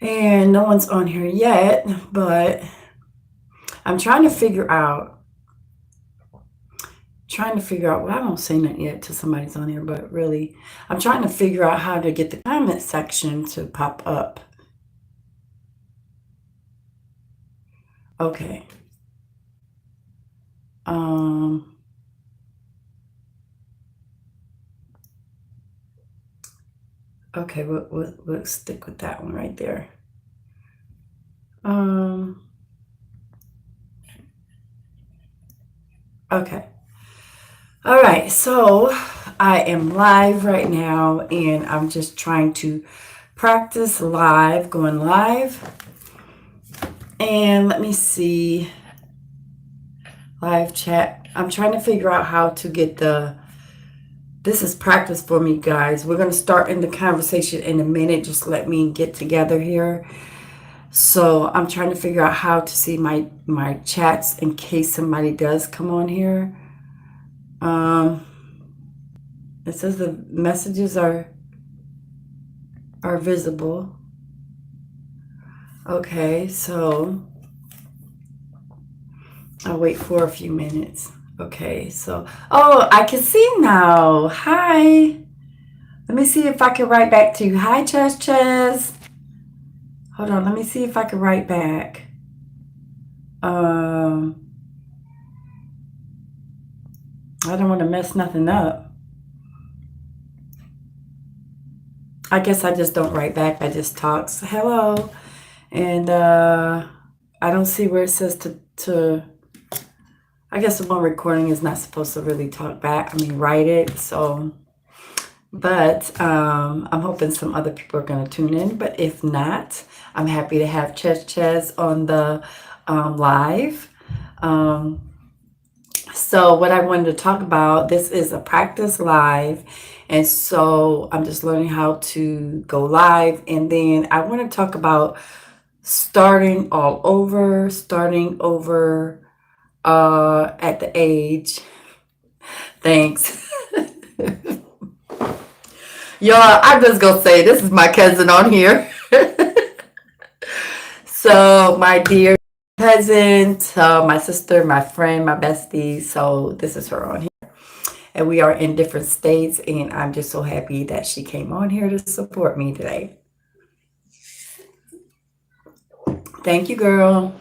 And no one's on here yet, but I'm trying to figure out, well, I won't say nothing yet till somebody's on here, but really, I'm trying to figure out how to get the comment section to pop up. Okay. Um, okay, we'll stick with that one right there. Um, okay. All right, so I am live right now and I'm just trying to practice going live. And let me see, live chat. I'm trying to figure out how to get this is practice for me, guys. We're going to start in the conversation in a minute. Just let me get together here. So I'm trying to figure out how to see my chats in case somebody does come on here. It says the messages are visible. Okay, so I'll wait for a few minutes. Okay, so oh, I can see now. Hi. Let me see if I can write back to you. Hi, Ches. Hold on, let me see if I can write back. Um, I don't want to mess nothing up. I guess I just don't write back. I just talk. So, hello. And I don't see where it says to I guess the one recording is not supposed to really talk back. I mean, write it. So, but I'm hoping some other people are going to tune in. But if not, I'm happy to have Ches on the live. So what I wanted to talk about, this is a practice live. And so I'm just learning how to go live. And then I want to talk about starting over at the age. Thanks. Y'all, I'm just going to say, this is my cousin on here. So my dear cousin, my sister, my friend, my bestie. So this is her on here. And we are in different states, and I'm just so happy that she came on here to support me today. Thank you, girl.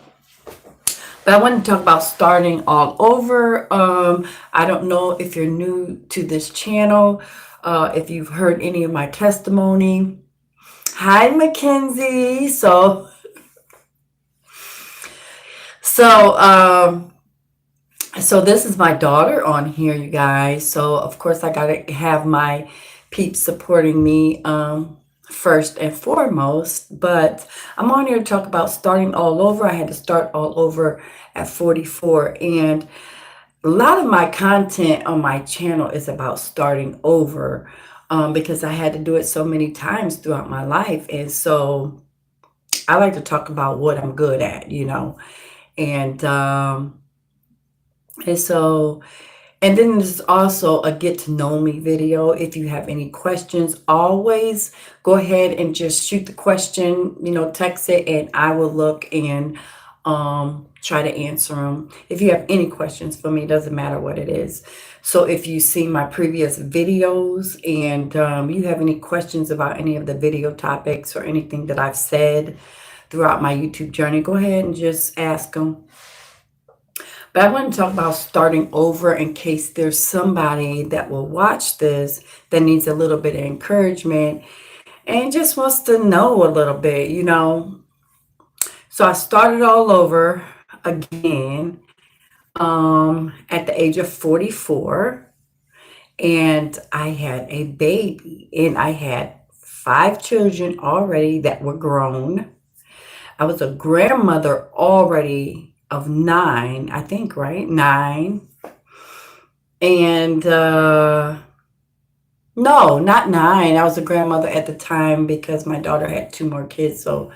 But I want to talk about starting all over. I don't know if you're new to this channel, if you've heard any of my testimony. Hi, Mackenzie. So, so this is my daughter on here, you guys. So of course I gotta have my peeps supporting me first and foremost. But I'm on here to talk about starting all over. I had to start all over at 44, and a lot of my content on my channel is about starting over, because I had to do it so many times throughout my life. And so I like to talk about what I'm good at, and and so, and then there's also a get to know me video. If you have any questions, always go ahead and just shoot the question, text it, and I will look and try to answer them. If you have any questions for me, doesn't matter what it is. So if you see my previous videos and you have any questions about any of the video topics or anything that I've said throughout my YouTube journey, go ahead and just ask them. But I want to talk about starting over in case there's somebody that will watch this that needs a little bit of encouragement and just wants to know a little bit, So I started all over again at the age of 44, and I had a baby, and I had 5 children already that were grown. I was a grandmother already of 9, I think, right? 9. And no, not 9. I was a grandmother at the time because my daughter had 2 more kids, so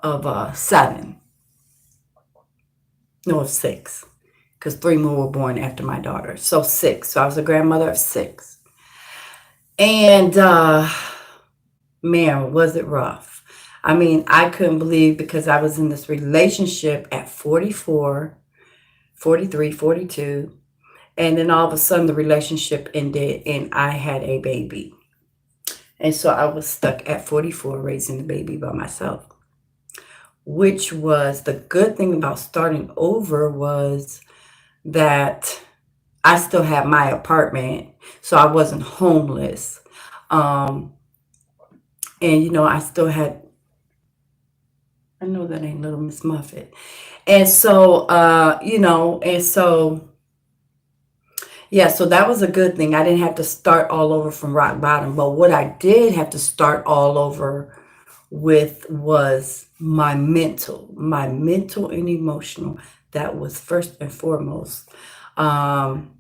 of 7. No, of 6, because 3 more were born after my daughter. So 6. So I was a grandmother of 6. And man, was it rough. I mean, I couldn't believe because I was in this relationship at 44, 43, 42, and then all of a sudden the relationship ended and I had a baby. And so I was stuck at 44 raising the baby by myself, which was the good thing about starting over was that I still had my apartment, so I wasn't homeless. Um, and I still had, I know that ain't Little Miss Muffet. And so, and so, yeah, so that was a good thing. I didn't have to start all over from rock bottom. But what I did have to start all over with was my mental and emotional. That was first and foremost. Um,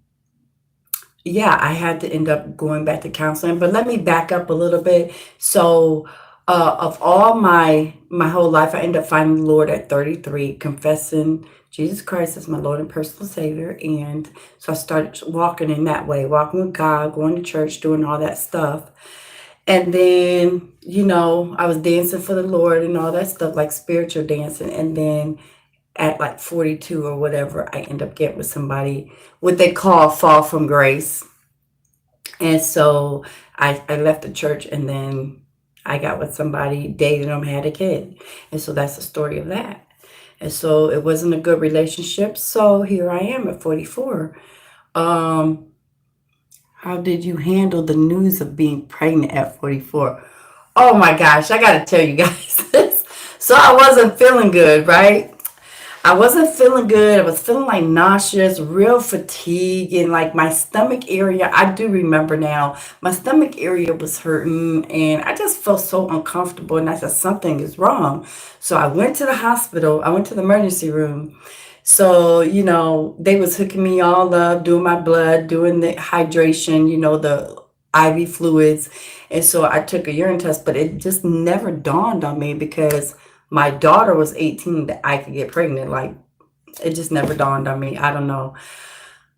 yeah, I had to end up going back to counseling. But let me back up a little bit. So, of all my whole life, I ended up finding the Lord at 33, confessing Jesus Christ as my Lord and personal Savior. And so I started walking in that way, walking with God, going to church, doing all that stuff. And then, I was dancing for the Lord and all that stuff, like spiritual dancing. And then at like 42 or whatever, I end up getting with somebody, what they call fall from grace. And so I left the church and then I got with somebody, dated them, had a kid. And so that's the story of that. And so it wasn't a good relationship. So here I am at 44. Um, how did you handle the news of being pregnant at 44? Oh my gosh, I got to tell you guys this. So I wasn't feeling good, right? I wasn't feeling good. I was feeling like nauseous, real fatigue, and like my stomach area. I do remember now, my stomach area was hurting, and I just felt so uncomfortable. And I said, something is wrong. So I went to the hospital, I went to the emergency room. So, they was hooking me all up, doing my blood, doing the hydration, the IV fluids. And so I took a urine test, but it just never dawned on me because my daughter was 18 that I could get pregnant. Like it just never dawned on me. I don't know.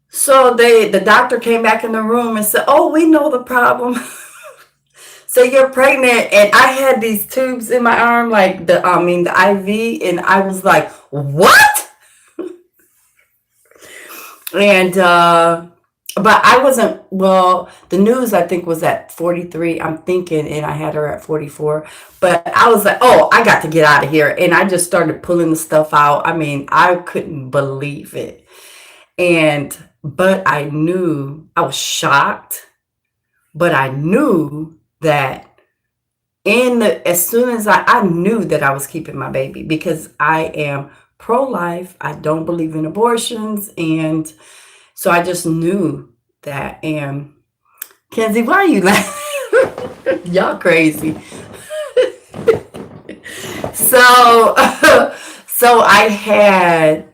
So the doctor came back in the room and said, "Oh, we know the problem." So you're pregnant, and I had these tubes in my arm, like the IV, and I was like, "What?" And but I wasn't, well, the news I think was at 43, I'm thinking, and I had her at 44. But I was like, oh, I got to get out of here. And I just started pulling the stuff out. I mean, I couldn't believe it. But I knew, I was shocked, but I knew that as soon as I knew that I was keeping my baby because I am pro-life. I don't believe in abortions. And so I just knew that. And Kenzie, why are you laughing? Y'all crazy. So, so I had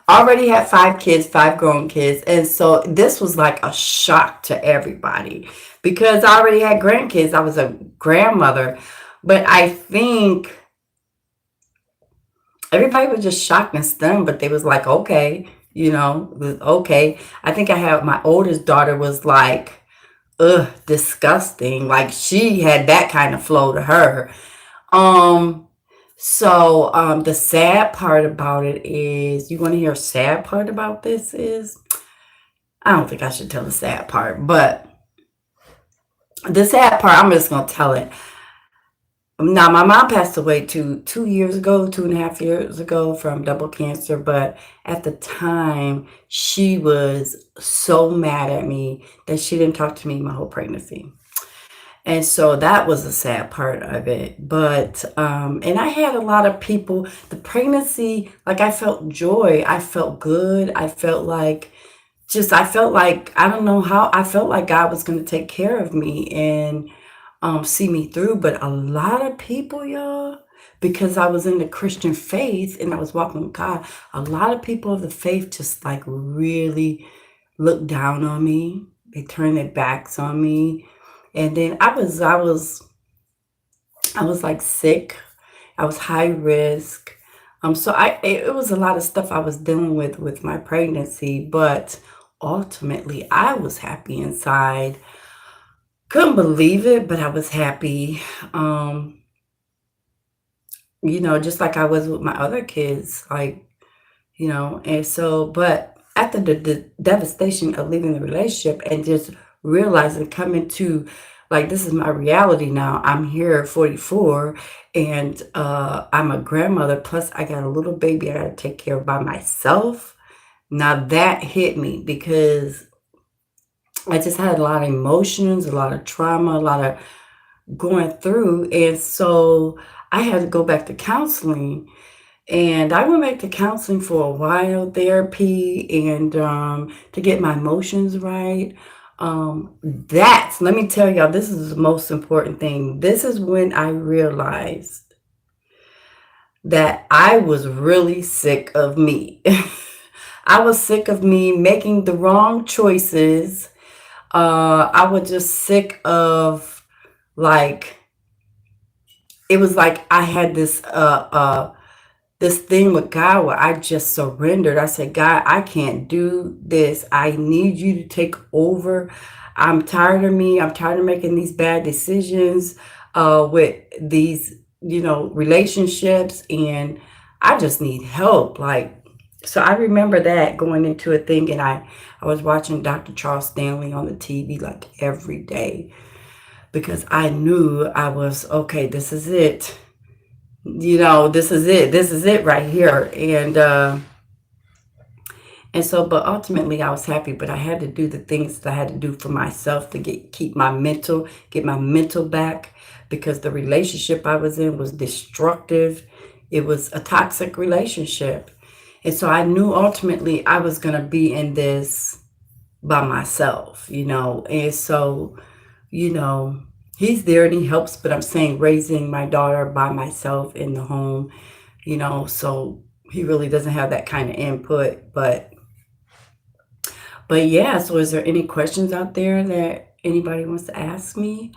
already had 5 kids, 5 grown kids. And so this was like a shock to everybody because I already had grandkids. I was a grandmother. But I think everybody was just shocked and stunned, but they was like, okay, it was okay. I think I had my oldest daughter was like, ugh, disgusting. Like she had that kind of flow to her. Um, so the sad part about it is, you want to hear a sad part about this is, I don't think I should tell the sad part, but the sad part, I'm just gonna tell it. Now, my mom passed away 2 years ago, 2.5 years ago from double cancer. But at the time, she was so mad at me that she didn't talk to me my whole pregnancy. And so that was the sad part of it. But, and I had a lot of people, the pregnancy, like I felt joy. I felt good. I felt like, I don't know how, I felt like God was going to take care of me and see me through. But a lot of people, y'all, because I was in the Christian faith and I was walking with God, a lot of people of the faith just like really looked down on me. They turned their backs on me. And then I was like sick. I was high risk. So it was a lot of stuff I was dealing with my pregnancy, but ultimately I was happy inside. Couldn't believe it, but I was happy. Um, just like I was with my other kids, like, and so, but after the devastation of leaving the relationship and just realizing, coming to, like, this is my reality now. I'm here at 44, and I'm a grandmother, plus I got a little baby I got to take care of by myself. Now that hit me because I just had a lot of emotions, a lot of trauma, a lot of going through. And so I had to go back to counseling. And I went back to counseling for a while, therapy, and to get my emotions right. Let me tell y'all, this is the most important thing. This is when I realized that I was really sick of me. I was sick of me making the wrong choices. I was just sick of, like, it was like I had this thing with God where I just surrendered. I said, God, I can't do this. I need you to take over. I'm tired of me. I'm tired of making these bad decisions with these, relationships, and I just need help. Like, so I remember that going into a thing, and I was watching Dr. Charles Stanley on the TV like every day because I knew I was okay. This is it. This is it. This is it right here. And so, but ultimately I was happy, but I had to do the things that I had to do for myself to get my mental back, because the relationship I was in was destructive. It was a toxic relationship. And so I knew ultimately I was going to be in this by myself, and so, you know, he's there and he helps, but I'm saying raising my daughter by myself in the home, so he really doesn't have that kind of input. But yeah, so is there any questions out there that anybody wants to ask me?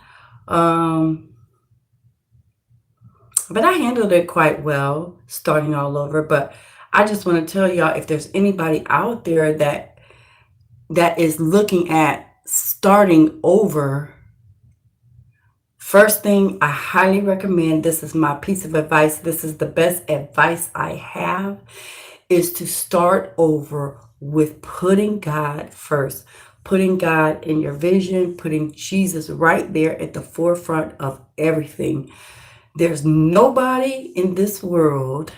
Um, but I handled it quite well, starting all over. But I just want to tell y'all, if there's anybody out there that is looking at starting over, first thing I highly recommend, this is my piece of advice, this is the best advice I have, is to start over with putting God first, putting God in your vision, putting Jesus right there at the forefront of everything. There's nobody in this world,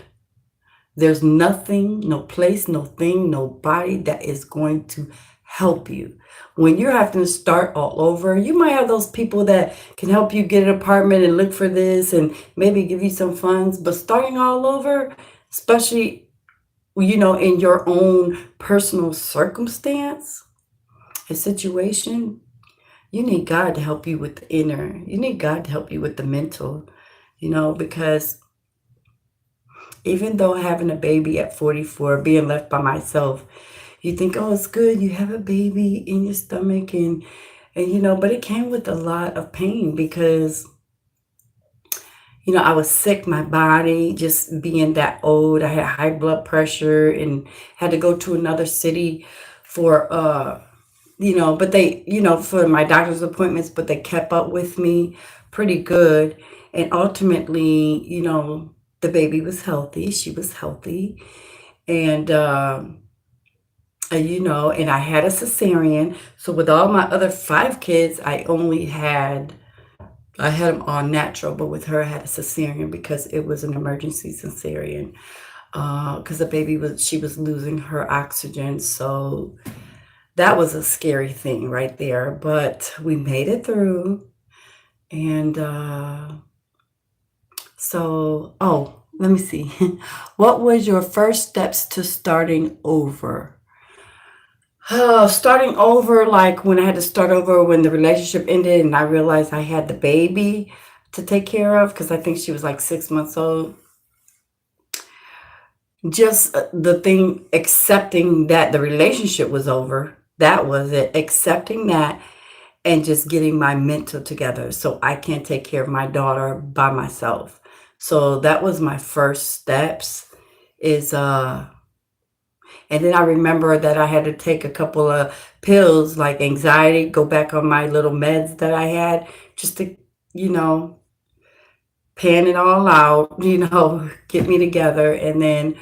there's nothing, no place, no thing, nobody that is going to help you. When you're having to start all over, you might have those people that can help you get an apartment and look for this and maybe give you some funds, but starting all over, especially, in your own personal circumstance and situation, you need God to help you with the inner. You need God to help you with the mental, because even though having a baby at 44, being left by myself, you think, oh, it's good. You have a baby in your stomach, and but it came with a lot of pain because, I was sick, my body, just being that old. I had high blood pressure and had to go to another city for, but they, for my doctor's appointments, but they kept up with me pretty good. And ultimately, the baby was healthy. She was healthy. And, and I had a cesarean. So with all my other 5 kids, I had them all natural, but with her, I had a cesarean because it was an emergency cesarean. Because she was losing her oxygen. So that was a scary thing right there. But we made it through. And let me see. What was your first steps to starting over? Starting over, like when I had to start over when the relationship ended and I realized I had the baby to take care of, because I think she was like 6 months old. Just the thing, accepting that the relationship was over. That was it. Accepting that and just getting my mental together so I can take care of my daughter by myself. So that was my first steps, is and then I remember that I had to take a couple of pills like anxiety, go back on my little meds that I had just to, you know, pan it all out, get me together. And then,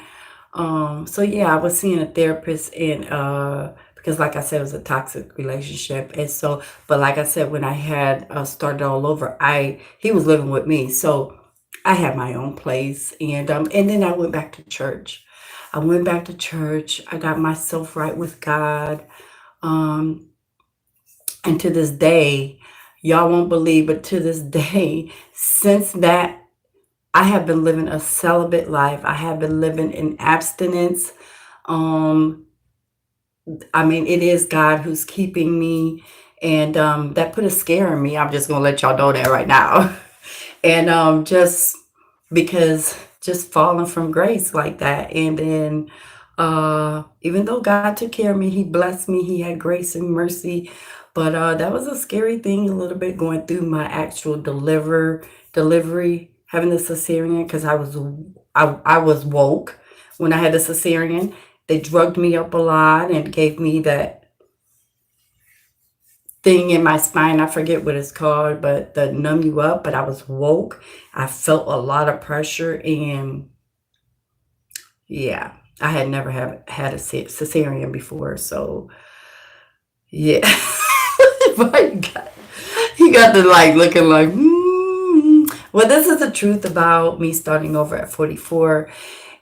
so yeah, I was seeing a therapist and, because like I said, it was a toxic relationship. And so, but like I said, when I had started all over, he was living with me. So I had my own place. And then I went back to church. I went back to church. I got myself right with God. Um, and to this day, y'all won't believe, but to this day, since that, I have been living a celibate life. I have been living in abstinence. Um, I mean, it is God who's keeping me, and that put a scare in me. I'm just gonna let y'all know that right now. And just because just falling from grace like that, and then even though God took care of me, He blessed me, He had grace and mercy, but that was a scary thing a little bit going through my actual delivery, having the cesarean, because I was woke when I had the cesarean. They drugged me up a lot and gave me that thing in my spine. I forget what it's called, but the numb you up. But I was woke. I felt a lot of pressure, and yeah, I had never have had a cesarean before. So yeah, but you got to like looking like. Well, this is the truth about me starting over at 44.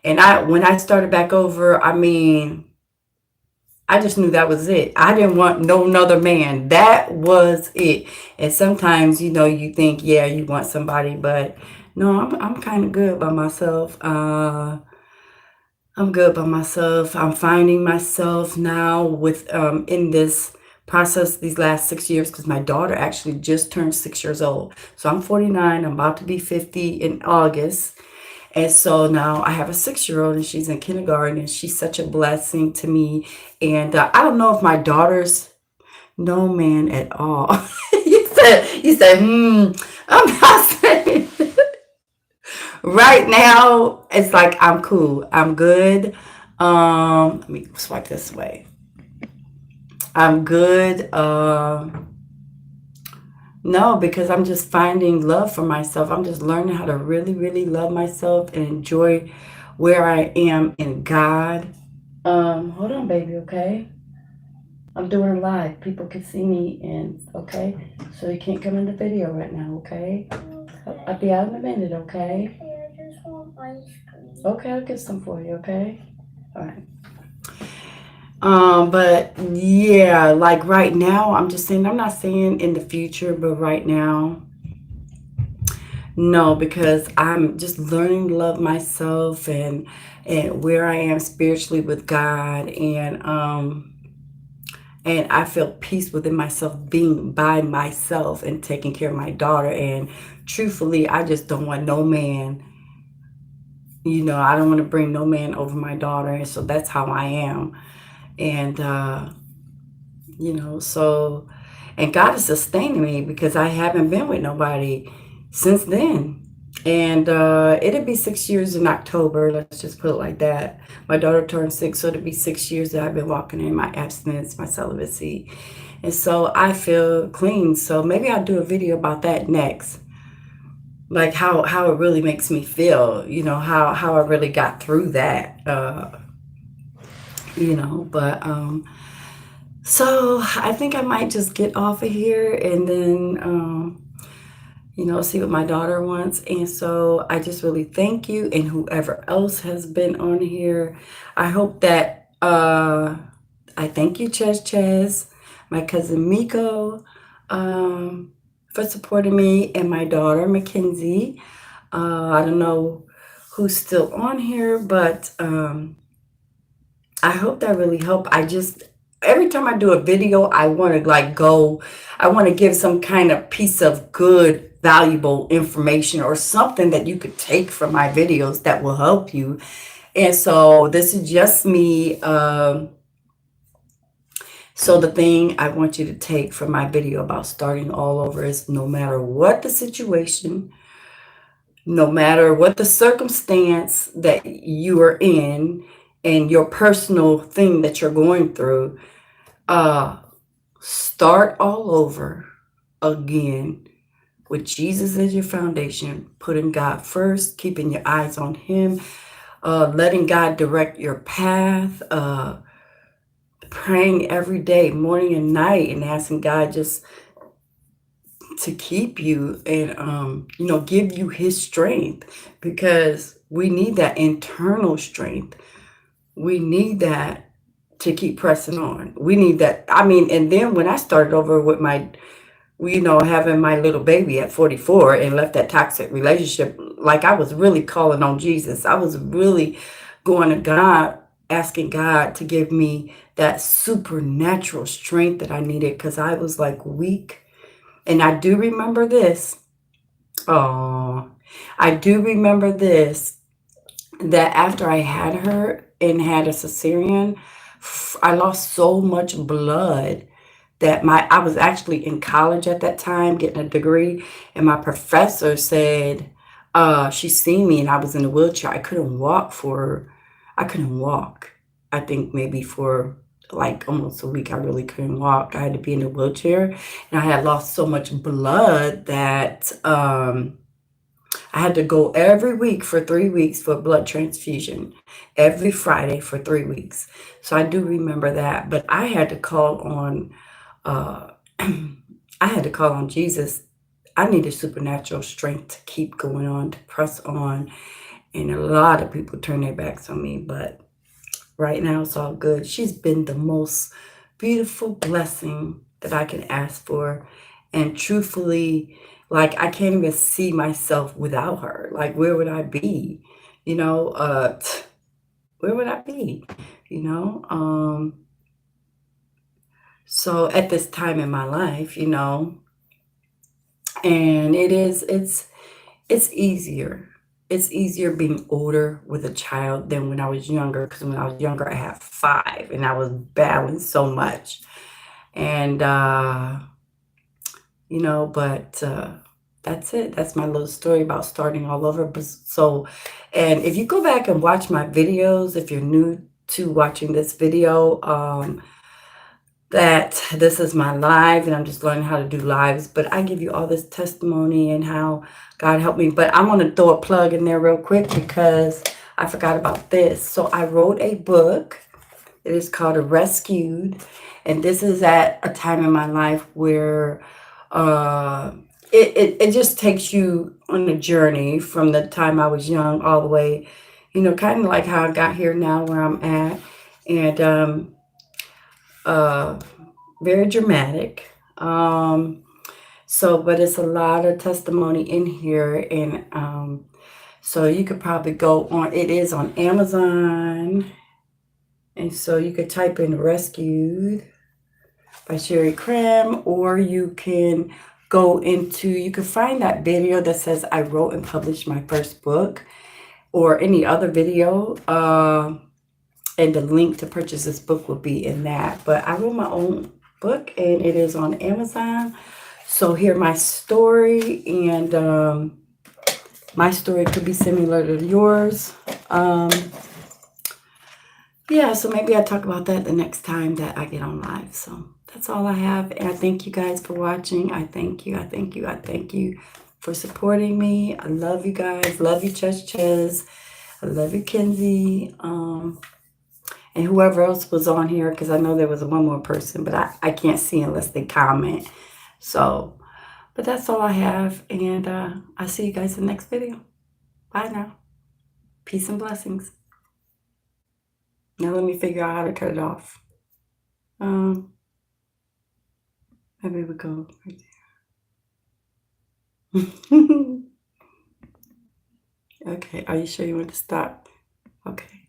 And when I started back over, I mean, I just knew that was it. I didn't want no another man. That was it. And sometimes, you think, yeah, you want somebody, but no, I'm kind of good by myself. I'm good by myself. I'm finding myself now with in this process these last 6 years, because my daughter actually just turned 6 years old. So I'm 49. I'm about to be 50 in August. And so now I have a 6 year old, and she's in kindergarten, and she's such a blessing to me. And I don't know if my daughter's no man at all. you said, I'm not saying. Right now, it's like I'm cool. I'm good. Let me swipe this way. I'm good. No, because I'm just finding love for myself. I'm just learning how to really, really love myself and enjoy where I am in God. Hold on, baby, okay? I'm doing it live. People can see me, and okay? So you can't come in the video right now, okay? I'll be out in a minute, okay? I just want ice cream. Okay, I'll get some for you, okay? All right. But yeah, like right now, I'm just saying, I'm not saying in the future, but right now, no, because I'm just learning to love myself, and where I am spiritually with God, and I feel peace within myself being by myself and taking care of my daughter. And truthfully, I just don't want no man. I don't want to bring no man over my daughter, and so that's how I am. And so, and God is sustaining me because I haven't been with nobody since then. And it'll be 6 years in October. Let's just put it like that. My daughter turned 6, so it'll be 6 years that I've been walking in my abstinence, my celibacy. And so I feel clean. So maybe I'll do a video about that next. Like how it really makes me feel, how I really got through that. But so I think I might just get off of here, and then see what my daughter wants. And so I just really thank you, and whoever else has been on here. I hope that I thank you, Ches, my cousin Miko, for supporting me, and my daughter Mackenzie. I don't know who's still on here, but I hope that really helped. Every time I do a video, I want to I want to give some kind of piece of good, valuable information or something that you could take from my videos that will help you. And so this is just me. So the thing I want you to take from my video about starting all over is, no matter what the situation, no matter what the circumstance that you are in, and your personal thing that you're going through, start all over again with Jesus as your foundation, putting God first, keeping your eyes on Him, letting God direct your path, praying every day, morning and night, and asking God just to keep you and give you His strength, because we need that internal strength. We need that to keep pressing on. We need that. I mean, and then when I started over with my, having my little baby at 44 and left that toxic relationship, like I was really calling on Jesus. I was really going to God, asking God to give me that supernatural strength that I needed, because I was like weak. And I do remember this. Oh, I do remember this, that after I had her and had a cesarean, I lost so much blood that I was actually in college at that time getting a degree, and my professor said she seen me and I was in a wheelchair. I couldn't walk. I think maybe for like almost a week I really couldn't walk. I had to be in a wheelchair, and I had lost so much blood that I had to go every week for 3 weeks for a blood transfusion, every Friday for 3 weeks. So I do remember that. But I had to call on, uh, I had to call on Jesus. I needed supernatural strength to keep going on, to press on. And a lot of people turn their backs on me, but right now it's all good. She's been the most beautiful blessing that I can ask for. And truthfully, like I can't even see myself without her. Like where would I be? You know, where would I be? You know? So at this time in my life, and it's easier. It's easier being older with a child than when I was younger, because when I was younger, I had five and I was battling so much. And, but that's it. That's my little story about starting all over. And if you go back and watch my videos, if you're new to watching this video, that this is my live and I'm just learning how to do lives, but I give you all this testimony and how God helped me. But I want to throw a plug in there real quick because I forgot about this. So I wrote a book. It is called Rescued, and this is at a time in my life where it just takes you on a journey from the time I was young all the way, kind of like how I got here now where I'm at. And very dramatic. But it's a lot of testimony in here, and so you could probably go on. It is on Amazon, and so you could type in "Rescued" by Sherry Cram, or you can you can find that video that says I wrote and published my first book, or any other video. And the link to purchase this book will be in that. But I wrote my own book, and it is on Amazon. So hear my story, and my story could be similar to yours. Yeah, so maybe I'll talk about that the next time that I get on live. So that's all I have. And I thank you guys for watching. I thank you. I thank you. I thank you for supporting me. I love you guys. Love you, Ches. I love you, Kenzie. And whoever else was on here, because I know there was one more person, but I can't see unless they comment. So, but that's all I have. And I'll see you guys in the next video. Bye now. Peace and blessings. Now let me figure out how to cut it off. Maybe we go right there. Okay, are you sure you want to stop? Okay.